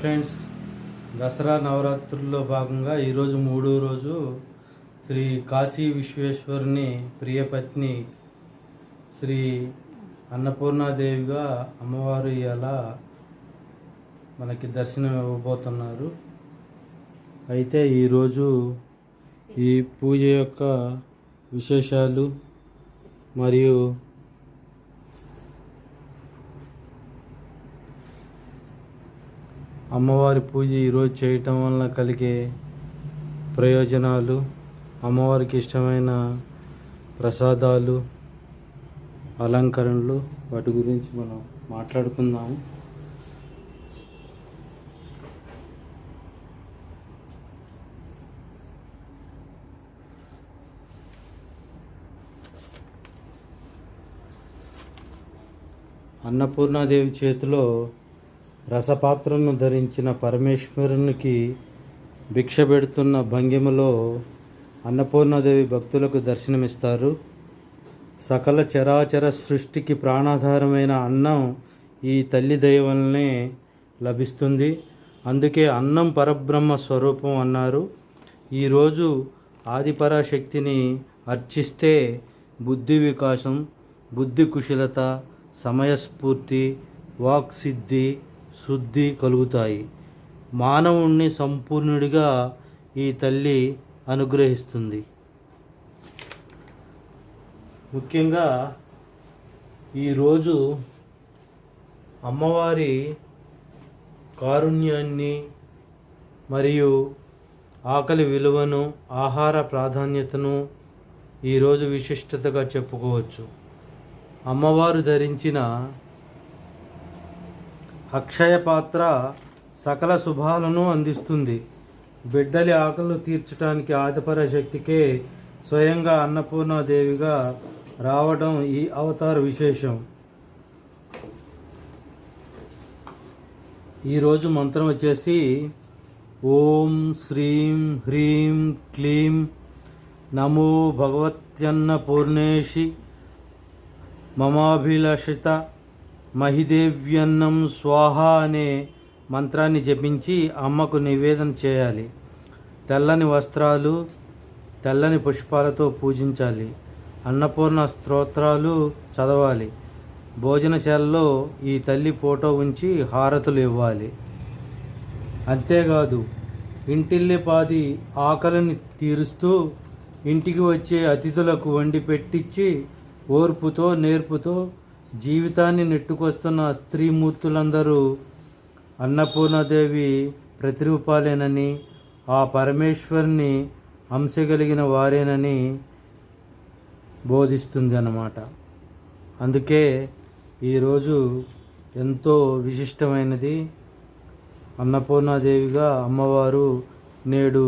Friends, Dasara నవరాత్రుల్లో భాగంగా ఈరోజు మూడో రోజు శ్రీ కాశీ విశ్వేశ్వరుని ప్రియపత్ని శ్రీ అన్నపూర్ణాదేవిగా అమ్మవారు ఇలా మనకి దర్శనం ఇవ్వబోతున్నారు. అయితే ఈరోజు ఈ పూజ యొక్క విశేషాలు మరియు అమ్మవారి పూజ ఈరోజు చేయటం వల్ల కలిగే ప్రయోజనాలు, అమ్మవారికి ఇష్టమైన ప్రసాదాలు, అలంకరణలు, వాటి గురించి మనం మాట్లాడుకుందాము. అన్నపూర్ణాదేవి చేతిలో రసపాత్రను ధరించిన పరమేశ్వరునికి భిక్ష పెడుతున్న భంగిమలో అన్నపూర్ణాదేవి భక్తులకు దర్శనమిస్తారు. సకల చరాచర సృష్టికి ప్రాణాధారమైన అన్నం ఈ తల్లి దయ వల్లనే లభిస్తుంది. అందుకే అన్నం పరబ్రహ్మ స్వరూపం అన్నారు. ఈరోజు ఆదిపరాశక్తిని అర్చిస్తే బుద్ధి వికాసం, బుద్ధి కుశలత, సమయస్ఫూర్తి, వాక్సిద్ధి, శుద్ధి కలుగుతాయి. మానవుణ్ణి సంపూర్ణుడిగా ఈ తల్లి అనుగ్రహిస్తుంది. ముఖ్యంగా ఈరోజు అమ్మవారి కారుణ్యాన్ని మరియు ఆకలి విలువను, ఆహార ప్రాధాన్యతను ఈరోజు విశిష్టతగా చెప్పుకోవచ్చు. అమ్మవారు ధరించిన అక్షయ పాత్ర సకల శుభాలను అందిస్తుంది. బిడ్డలి ఆకలిని తీర్చడానికి ఆదిపరాశక్తికే స్వయంగా అన్నపూర్ణాదేవిగా రావడం ఈ అవతార విశేషం. ఈరోజు మంత్రం వచ్చేసి ఓం శ్రీం హ్రీం క్లీం నమో భగవత్యన్నపూర్ణేషి మమాభిలషిత మహిదేవ్యన్నం స్వాహ అనే మంత్రాన్ని జపించి అమ్మకు నివేదన చేయాలి. తెల్లని వస్త్రాలు, తెల్లని పుష్పాలతో పూజించాలి. అన్నపూర్ణ స్తోత్రాలు చదవాలి. భోజనశాలలో ఈ తల్లి ఫోటో ఉంచి హారతులు ఇవ్వాలి. అంతేకాదు, ఇంటిల్లిపాది ఆకలిని తీరుస్తూ ఇంటికి వచ్చే అతిథులకు వండి పెట్టించి ఓర్పుతో నేర్పుతో జీవితాన్ని నెట్టుకొస్తున్న స్త్రీమూర్తులందరూ అన్నపూర్ణాదేవి ప్రతిరూపాలేనని, ఆ పరమేశ్వరుని అంశగలిగిన వారేనని బోధిస్తుంది అన్నమాట. అందుకే ఈరోజు ఎంతో విశిష్టమైనది. అన్నపూర్ణాదేవిగా అమ్మవారు నేడు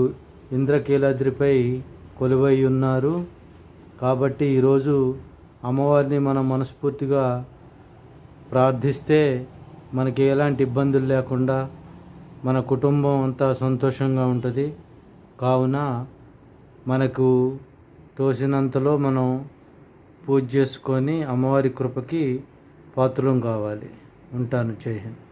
ఇంద్రకీలాద్రిపై కొలువై ఉన్నారు. కాబట్టి ఈరోజు అమ్మవారిని మనం మనస్ఫూర్తిగా ప్రార్థిస్తే మనకి ఎలాంటి ఇబ్బందులు లేకుండా మన కుటుంబం అంతా సంతోషంగా ఉంటుంది. కావున మనకు తోసినంతలో మనం పూజ చేసుకొని అమ్మవారి కృపకి పాత్రలం కావాలి. ఉంటాను. జై హింద్.